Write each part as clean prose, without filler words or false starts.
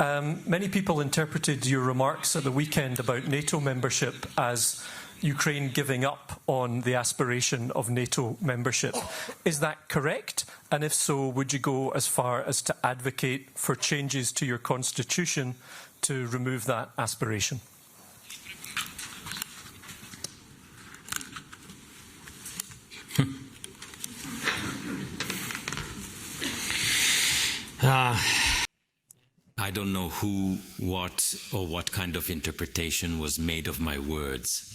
Many people interpreted your remarks at the weekend about NATO membership as Ukraine giving up on the aspiration of NATO membership. Is that correct? And if so, would you go as far as to advocate for changes to your constitution to remove that aspiration? I don't know who, what, or what kind of interpretation was made of my words.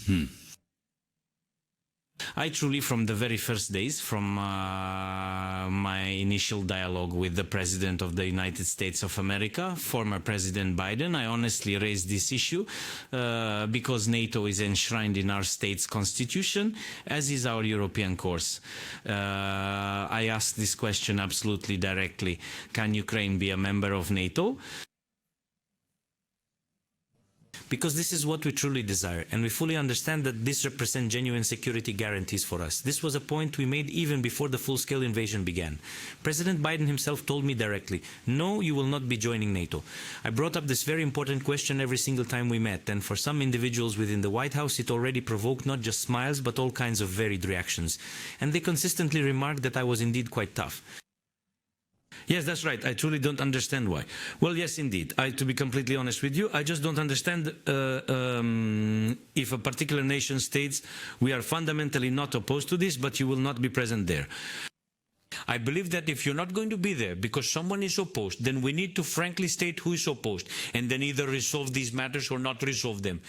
I truly, from the very first days, from my initial dialogue with the President of the United States of America, former President Biden, I honestly raised this issue because NATO is enshrined in our state's constitution, as is our European course. I asked this question absolutely directly. Can Ukraine be a member of NATO? Because this is what we truly desire, and we fully understand that this represents genuine security guarantees for us. This was a point we made even before the full-scale invasion began. President Biden himself told me directly, no, you will not be joining NATO. I brought up this very important question every single time we met, and for some individuals within the White House, it already provoked not just smiles, but all kinds of varied reactions. And they consistently remarked that I was indeed quite tough. Yes, that's right. I truly don't understand why. Well, yes, indeed. To be completely honest with you, I just don't understand if a particular nation states we are fundamentally not opposed to this, but you will not be present there. I believe that if you're not going to be there because someone is opposed, then we need to frankly state who is opposed and then either resolve these matters or not resolve them.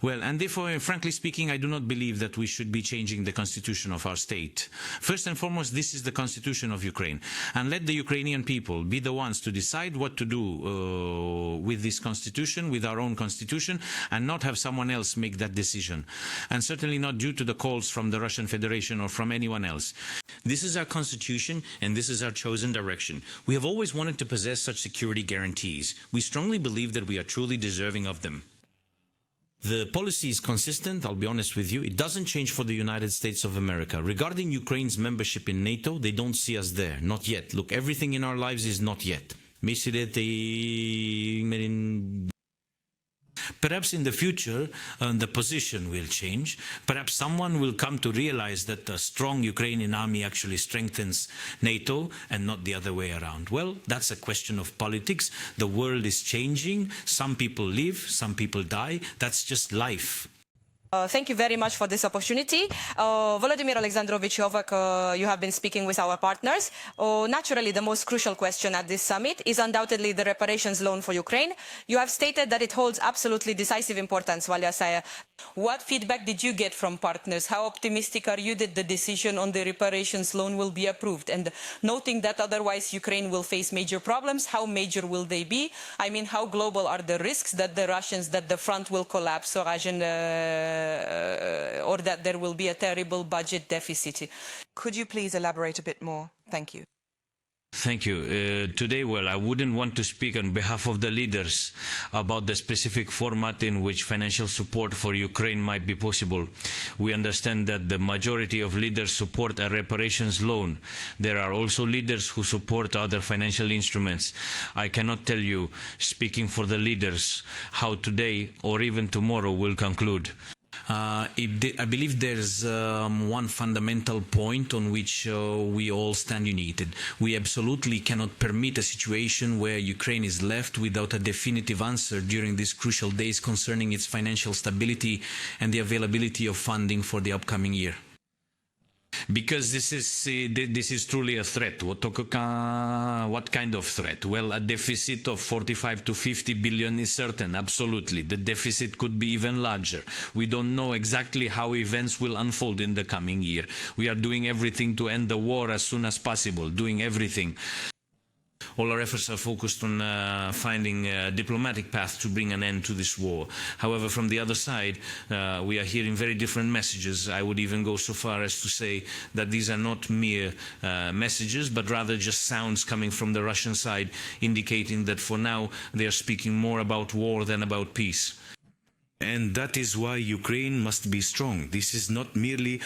Well, and therefore, frankly speaking, I do not believe that we should be changing the constitution of our state. First and foremost, this is the constitution of Ukraine. And let the Ukrainian people be the ones to decide what to do with this constitution, with our own constitution, and not have someone else make that decision. And certainly not due to the calls from the Russian Federation or from anyone else. This is our constitution, and this is our chosen direction. We have always wanted to possess such security guarantees. We strongly believe that we are truly deserving of them. The policy is consistent, I'll be honest with you. It doesn't change for the United States of America. Regarding Ukraine's membership in NATO, they don't see us there. Not yet. Look, everything in our lives is not yet. Perhaps in the future, the position will change. Perhaps someone will come to realize that a strong Ukrainian army actually strengthens NATO and not the other way around. Well, that's a question of politics. The world is changing. Some people live, some people die. That's just life. Thank you very much for this opportunity. Volodymyr Alexandrovich Yovak, you have been speaking with our partners. Naturally, the most crucial question at this summit is undoubtedly the reparations loan for Ukraine. You have stated that it holds absolutely decisive importance, Valia Saya. What feedback did you get from partners? How optimistic are you that the decision on the reparations loan will be approved? And noting that otherwise Ukraine will face major problems, how major will they be? I mean, how global are the risks that the front will collapse, or that there will be a terrible budget deficit? Could you please elaborate a bit more? Thank you. Thank you. Today, well, I wouldn't want to speak on behalf of the leaders about the specific format in which financial support for Ukraine might be possible. We understand that the majority of leaders support a reparations loan. There are also leaders who support other financial instruments. I cannot tell you, speaking for the leaders, how today or even tomorrow will conclude. I believe there's one fundamental point on which we all stand united. We absolutely cannot permit a situation where Ukraine is left without a definitive answer during these crucial days concerning its financial stability and the availability of funding for the upcoming year. Because this is truly a threat. What kind of threat? Well, a deficit of 45 to 50 billion is certain, absolutely. The deficit could be even larger. We don't know exactly how events will unfold in the coming year. We are doing everything to end the war as soon as possible, doing everything. All our efforts are focused on finding a diplomatic path to bring an end to this war. However, from the other side, we are hearing very different messages. I would even go so far as to say that these are not mere messages, but rather just sounds coming from the Russian side, indicating that for now they are speaking more about war than about peace. And that is why Ukraine must be strong. This is not merely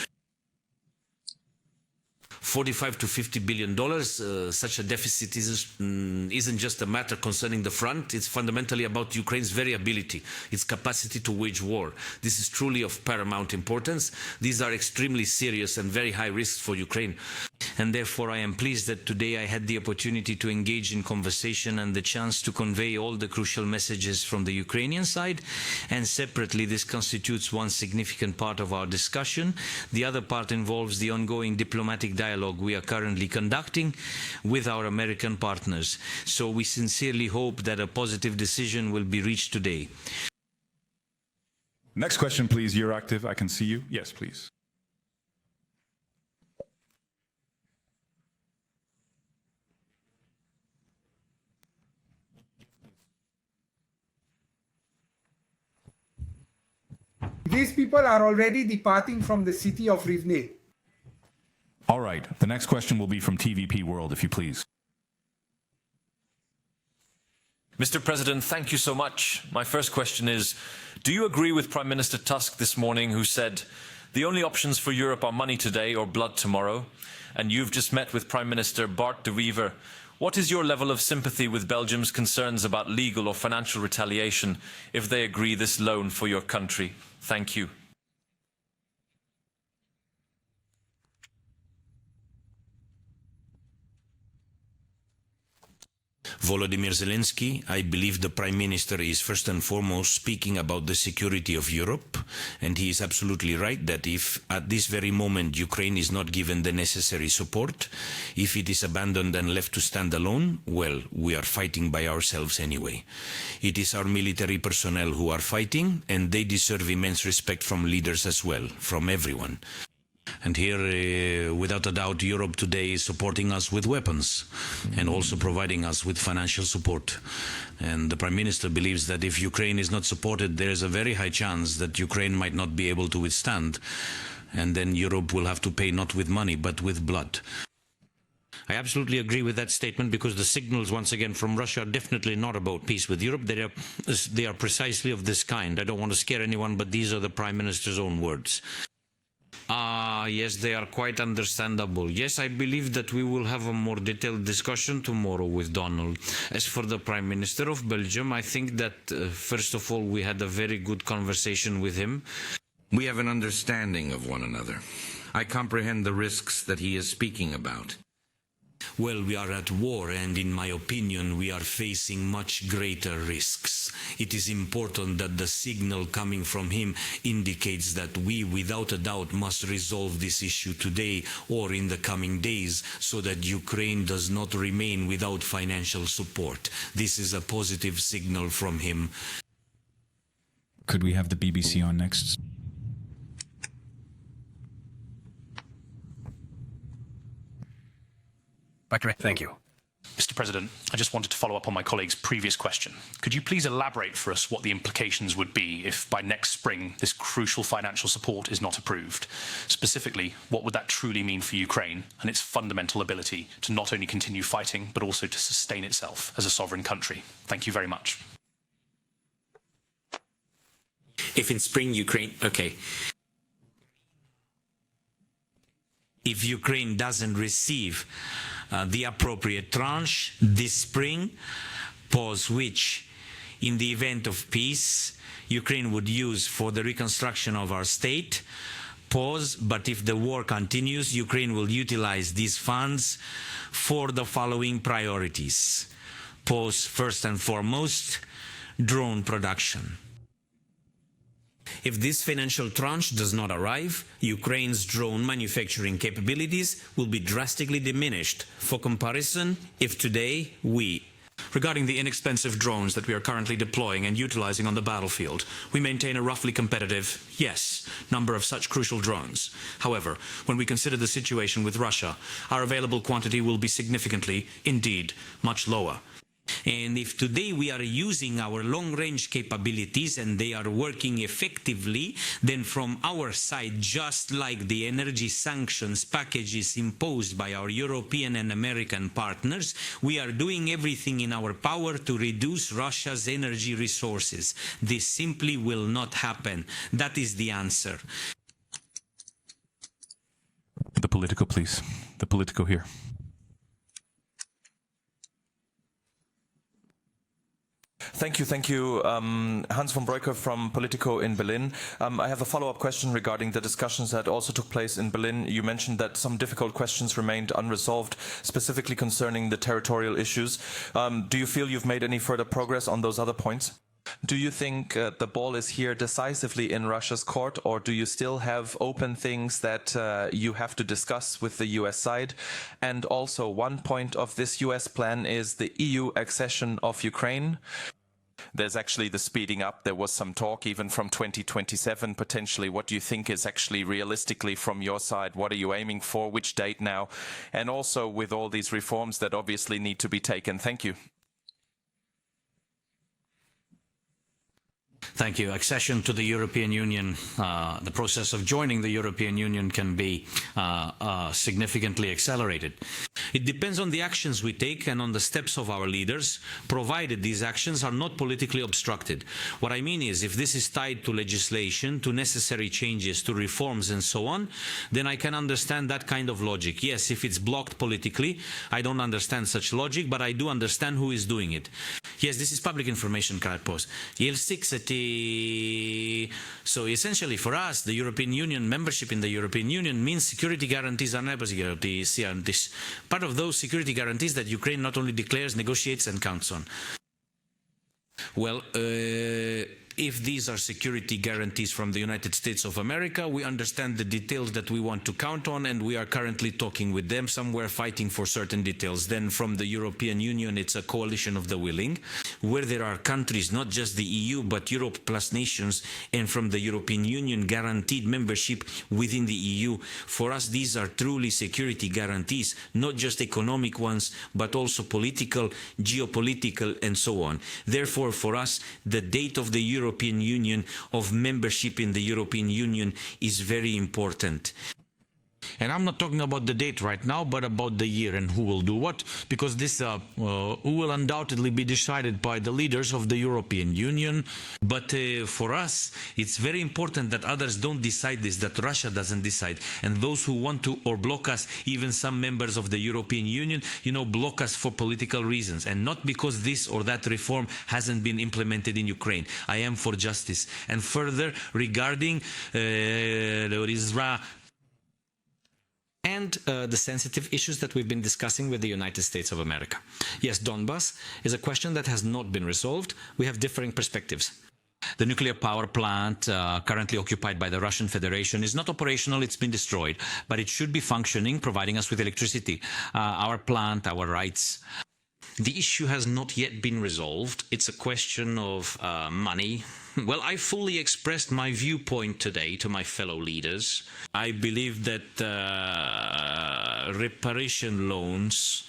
$45 to $50 billion. Such a deficit isn't just a matter concerning the front. It's fundamentally about Ukraine's very ability, its capacity to wage war. This is truly of paramount importance. These are extremely serious and very high risks for Ukraine. And therefore, I am pleased that today I had the opportunity to engage in conversation and the chance to convey all the crucial messages from the Ukrainian side. And separately, this constitutes one significant part of our discussion. The other part involves the ongoing diplomatic dialogue we are currently conducting with our American partners. So we sincerely hope that a positive decision will be reached today. Next question, please. You're active. I can see you. Yes, please. These people are already departing from the city of Rivne. All right. The next question will be from TVP World, if you please. Mr. President, thank you so much. My first question is, do you agree with Prime Minister Tusk this morning, who said, the only options for Europe are money today or blood tomorrow? And you've just met with Prime Minister Bart de Wever. What is your level of sympathy with Belgium's concerns about legal or financial retaliation if they agree this loan for your country? Thank you. Volodymyr Zelensky, I believe the Prime Minister is first and foremost speaking about the security of Europe, and he is absolutely right that if at this very moment Ukraine is not given the necessary support, if it is abandoned and left to stand alone, well, we are fighting by ourselves anyway. It is our military personnel who are fighting, and they deserve immense respect from leaders as well, from everyone. And here, without a doubt, Europe today is supporting us with weapons and also providing us with financial support. And the Prime Minister believes that if Ukraine is not supported, there is a very high chance that Ukraine might not be able to withstand. And then Europe will have to pay not with money, but with blood. I absolutely agree with that statement, because the signals, once again, from Russia are definitely not about peace with Europe. They are precisely of this kind. I don't want to scare anyone, but these are the Prime Minister's own words. Yes, they are quite understandable. Yes, I believe that we will have a more detailed discussion tomorrow with Donald. As for the Prime Minister of Belgium, I think that, first of all, we had a very good conversation with him. We have an understanding of one another. I comprehend the risks that he is speaking about. Well, we are at war, and in my opinion, we are facing much greater risks. It is important that the signal coming from him indicates that we, without a doubt, must resolve this issue today or in the coming days, so that Ukraine does not remain without financial support. This is a positive signal from him. Could we have the BBC on next? Thank you. Mr. President, I just wanted to follow up on my colleague's previous question. Could you please elaborate for us what the implications would be if by next spring this crucial financial support is not approved? Specifically, what would that truly mean for Ukraine and its fundamental ability to not only continue fighting, but also to sustain itself as a sovereign country? Thank you very much. If in spring Ukraine... Okay. If Ukraine doesn't receive the appropriate tranche this spring, pause, which, in the event of peace, Ukraine would use for the reconstruction of our state, pause, but if the war continues, Ukraine will utilize these funds for the following priorities. Pause, first and foremost, drone production. If this financial tranche does not arrive, Ukraine's drone manufacturing capabilities will be drastically diminished. For comparison, if today Regarding the inexpensive drones that we are currently deploying and utilizing on the battlefield, we maintain a roughly competitive, yes, number of such crucial drones. However, when we consider the situation with Russia, our available quantity will be significantly, indeed, much lower. And if today we are using our long-range capabilities and they are working effectively, then from our side, just like the energy sanctions packages imposed by our European and American partners, we are doing everything in our power to reduce Russia's energy resources. This simply will not happen. That is the answer. The political, please. the Politico here. Thank you. Hans von Breuker from Politico in Berlin. I have a follow-up question regarding the discussions that also took place in Berlin. You mentioned that some difficult questions remained unresolved, specifically concerning the territorial issues. Do you feel you've made any further progress on those other points? Do you think the ball is here decisively in Russia's court, or do you still have open things that you have to discuss with the US side? And also, one point of this US plan is the EU accession of Ukraine. There's actually the speeding up. There was some talk even from 2027 potentially. What do you think is actually realistically from your side? What are you aiming for? Which date now? And also with all these reforms that obviously need to be taken. Thank you. Thank you. Accession to the European Union, the process of joining the European Union can be significantly accelerated. It depends on the actions we take and on the steps of our leaders, provided these actions are not politically obstructed. What I mean is, if this is tied to legislation, to necessary changes, to reforms and so on, then I can understand that kind of logic. Yes, if it's blocked politically, I don't understand such logic, but I do understand who is doing it. Yes, this is public information, Karpos. So essentially for us, the European Union, membership in the European Union means security guarantees and neighbor guarantees. Part of those security guarantees that Ukraine not only declares, negotiates and counts on. Well, if these are security guarantees from the United States of America, we understand the details that we want to count on, and we are currently talking with them. Somewhere fighting for certain details. Then from the European Union, it's a coalition of the willing, where there are countries, not just the EU, but Europe plus nations, and from the European Union guaranteed membership within the EU. For us, these are truly security guarantees, not just economic ones, but also political, geopolitical, and so on. Therefore, for us, the date of the European Union, of membership in the European Union, is very important. And I'm not talking about the date right now, but about the year and who will do what, because this will undoubtedly be decided by the leaders of the European Union. But for us, it's very important that others don't decide this, that Russia doesn't decide. And those who want to or block us, even some members of the European Union, block us for political reasons, and not because this or that reform hasn't been implemented in Ukraine. I am for justice. And further, regarding Israel, and the sensitive issues that we've been discussing with the United States of America. Yes, Donbas is a question that has not been resolved. We have differing perspectives. The nuclear power plant, currently occupied by the Russian Federation, is not operational, it's been destroyed, but it should be functioning, providing us with electricity. Our plant, our rights. The issue has not yet been resolved. It's a question of money. Well, I fully expressed my viewpoint today to my fellow leaders. I believe that reparation loans,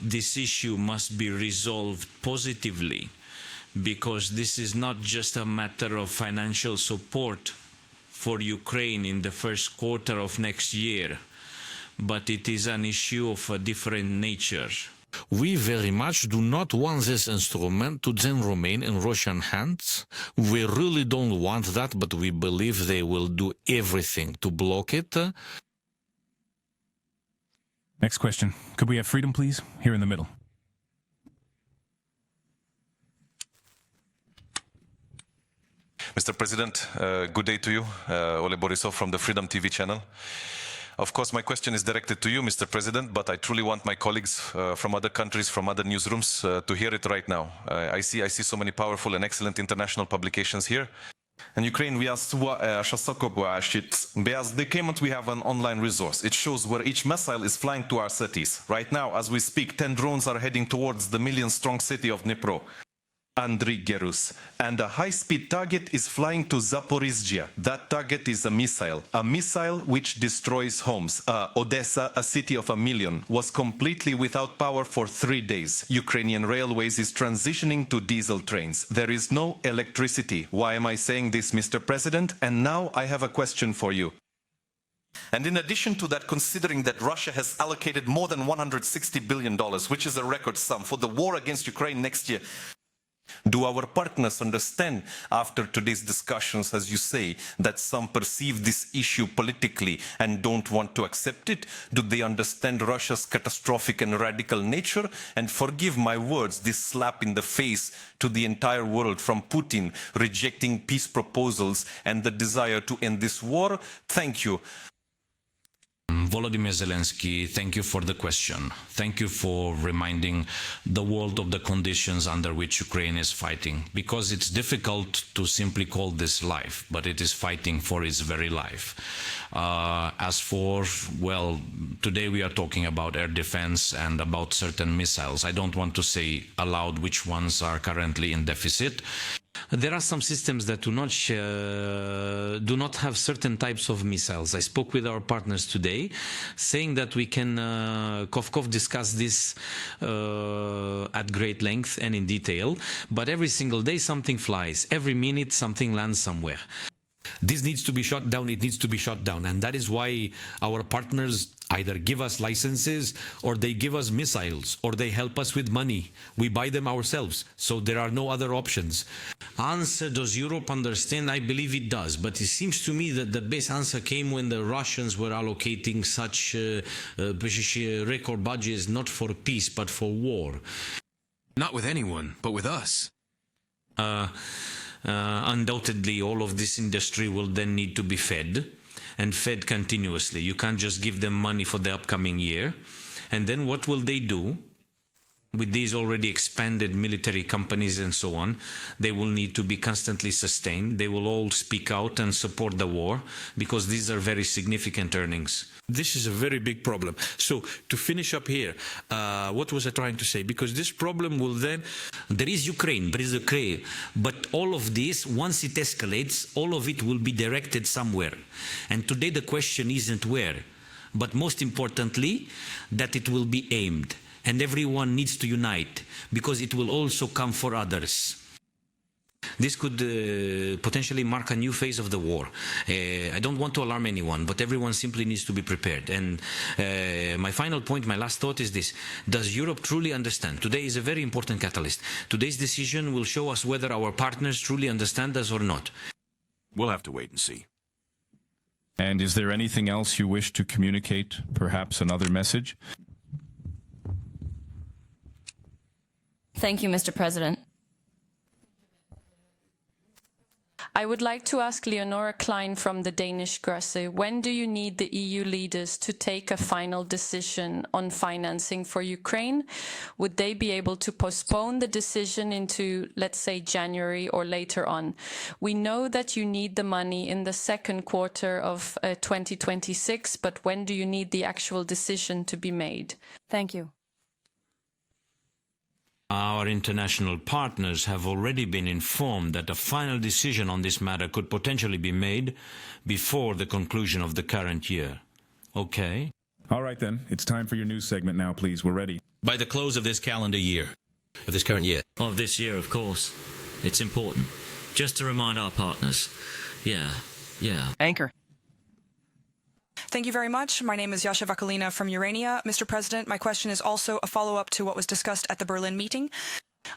this issue must be resolved positively, because this is not just a matter of financial support for Ukraine in the first quarter of next year, but it is an issue of a different nature. We very much do not want this instrument to then remain in Russian hands. We really don't want that, but we believe they will do everything to block it. Next question. Could we have freedom, please? Here in the middle. Mr. President, good day to you. Ole Borisov from the Freedom TV channel. Of course, my question is directed to you, Mr. President, but I truly want my colleagues from other countries, from other newsrooms, to hear it right now. I see so many powerful and excellent international publications here. In Ukraine, we have we have an online resource. It shows where each missile is flying to our cities. Right now, as we speak, 10 drones are heading towards the million-strong city of Dnipro. Andrigerus, and a high-speed target is flying to Zaporizhzhia. That target is a missile which destroys homes. Odessa, a city of 1 million, was completely without power for 3 days. Ukrainian railways is transitioning to diesel trains. There is no electricity. Why am I saying this, Mr. President? And now I have a question for you. And in addition to that, considering that Russia has allocated more than $160 billion, which is a record sum, for the war against Ukraine next year, Do our partners understand, after today's discussions, as you say, that some perceive this issue politically and don't want to accept it? Do they understand Russia's catastrophic and radical nature? And forgive my words, this slap in the face to the entire world from Putin, rejecting peace proposals and the desire to end this war? Thank you. Volodymyr Zelensky, thank you for the question. Thank you for reminding the world of the conditions under which Ukraine is fighting, because it's difficult to simply call this life, but it is fighting for its very life. As for, well, today we are talking about air defense and about certain missiles. I don't want to say aloud which ones are currently in deficit. There are some systems that do not have certain types of missiles. I spoke with our partners today, saying that we can discuss this at great length and in detail, but every single day something flies, every minute something lands somewhere. This needs to be shot down, it needs to be shot down, and that is why our partners either give us licenses, or they give us missiles, or they help us with money. We buy them ourselves, so there are no other options. Answer, does Europe understand? I believe it does, but it seems to me that the best answer came when the Russians were allocating such record budgets, not for peace, but for war. Not with anyone, but with us. Undoubtedly, all of this industry will then need to be fed, and fed continuously. You can't just give them money for the upcoming year. And then what will they do with these already expanded military companies and so on? They will need to be constantly sustained. They will all speak out and support the war, because these are very significant earnings. This is a very big problem. So to finish up here, what was I trying to say? Because this problem will then... There is Ukraine, but all of this, once it escalates, all of it will be directed somewhere. And today the question isn't where, but most importantly, that it will be aimed. And everyone needs to unite, because it will also come for others. This could potentially mark a new phase of the war. I don't want to alarm anyone, but everyone simply needs to be prepared. And my final point, my last thought is this. Does Europe truly understand? Today is a very important catalyst. Today's decision will show us whether our partners truly understand us or not. We'll have to wait and see. And is there anything else you wish to communicate? Perhaps another message? Thank you, Mr. President. I would like to ask Leonora Klein from the Danish Grasse, when do you need the EU leaders to take a final decision on financing for Ukraine? Would they be able to postpone the decision into, let's say, January or later on? We know that you need the money in the second quarter of 2026, but when do you need the actual decision to be made? Thank you. Our international partners have already been informed that a final decision on this matter could potentially be made before the conclusion of the current year. Okay? All right, then. It's time for your news segment now, please. We're ready. By the close of this calendar year, of this current year. Of this year, of course. It's important. Just to remind our partners. Yeah. Anchor. Thank you very much. My name is Yasha Vakalina from Urania. Mr. President, my question is also a follow-up to what was discussed at the Berlin meeting.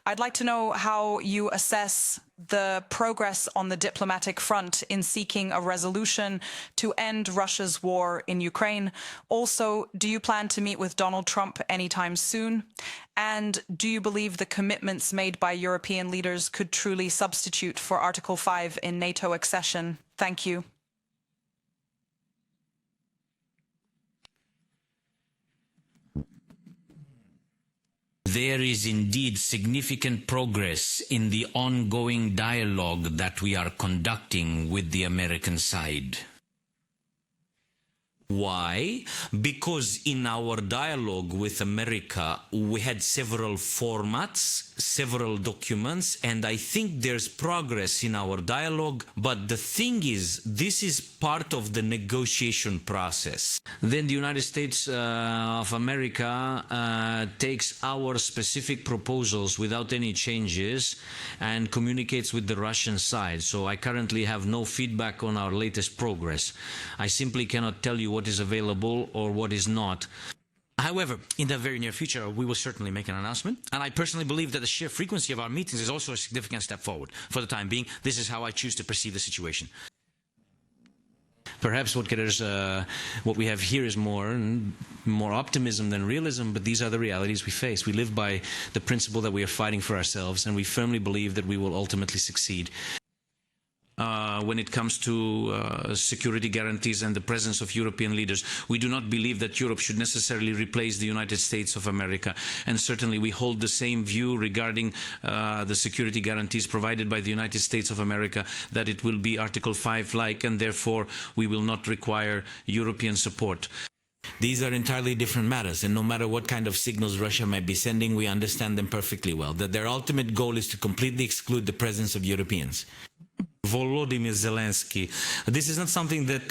I'd like to know how you assess the progress on the diplomatic front in seeking a resolution to end Russia's war in Ukraine. Also, do you plan to meet with Donald Trump anytime soon? And do you believe the commitments made by European leaders could truly substitute for Article 5 in NATO accession? Thank you. There is indeed significant progress in the ongoing dialogue that we are conducting with the American side. Why? Because in our dialogue with America, we had several formats, several documents, and I think there's progress in our dialogue. But the thing is, this is part of the negotiation process. Then the United States of America takes our specific proposals without any changes and communicates with the Russian side. So I currently have no feedback on our latest progress. I simply cannot tell you what is available or what is not. However, in the very near future, we will certainly make an announcement. And I personally believe that the sheer frequency of our meetings is also a significant step forward. For the time being, this is how I choose to perceive the situation. Perhaps what we have here is more optimism than realism, but these are the realities we face. We live by the principle that we are fighting for ourselves, and we firmly believe that we will ultimately succeed. When it comes to security guarantees and the presence of European leaders, we do not believe that Europe should necessarily replace the United States of America. And certainly we hold the same view regarding the security guarantees provided by the United States of America, that it will be Article 5-like, and therefore we will not require European support. These are entirely different matters, and no matter what kind of signals Russia might be sending, we understand them perfectly well, that their ultimate goal is to completely exclude the presence of Europeans. Volodymyr Zelensky. This is not something that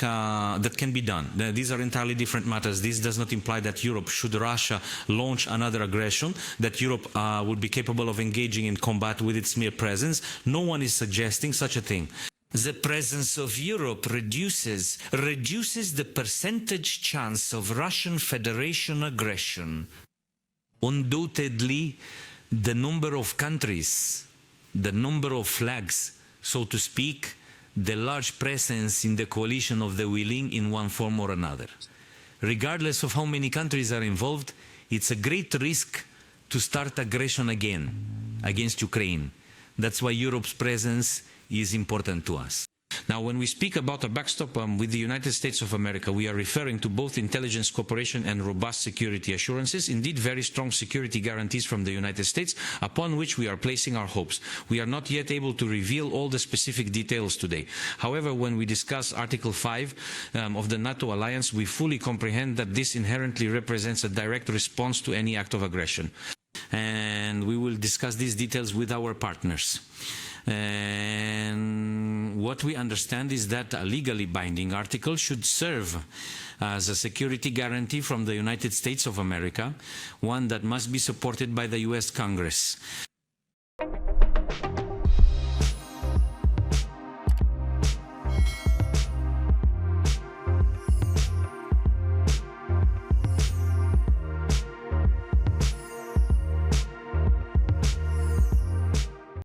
can be done. These are entirely different matters. This does not imply that Europe, should Russia launch another aggression, that Europe would be capable of engaging in combat with its mere presence. No one is suggesting such a thing. The presence of Europe reduces the percentage chance of Russian Federation aggression. Undoubtedly, the number of countries, the number of flags, so to speak, the large presence in the coalition of the willing in one form or another. Regardless of how many countries are involved, it's a great risk to start aggression again against Ukraine. That's why Europe's presence is important to us. Now, when we speak about a backstop with the United States of America, we are referring to both intelligence cooperation and robust security assurances, indeed very strong security guarantees from the United States, upon which we are placing our hopes. We are not yet able to reveal all the specific details today. However, when we discuss Article 5 of the NATO alliance, we fully comprehend that this inherently represents a direct response to any act of aggression. And we will discuss these details with our partners. And what we understand is that a legally binding article should serve as a security guarantee from the United States of America, one that must be supported by the US Congress.